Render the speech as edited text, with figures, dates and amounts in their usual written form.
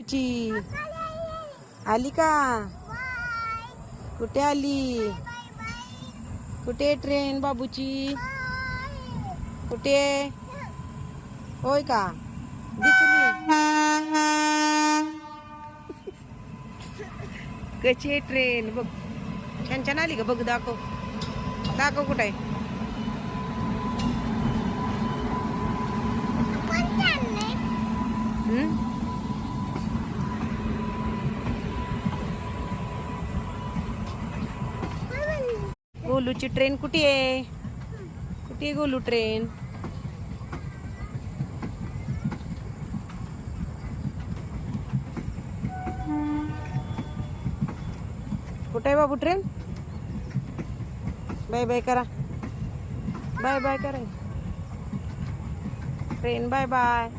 ची आली का? कुठे आली? कुठे ट्रेन बाबूची? कुठे? होय का? दिसली कशी आहे ट्रेन बघ. छान छान आली का? बघ दाखव दाखव कुठे आहे? गोलूची ट्रेन कुठे आहे? कुठे आहे गोलू ट्रेन? कुठे आहे बाबू ट्रेन? बाय बाय करा. बाय बाय करा ट्रेन. Bye bye.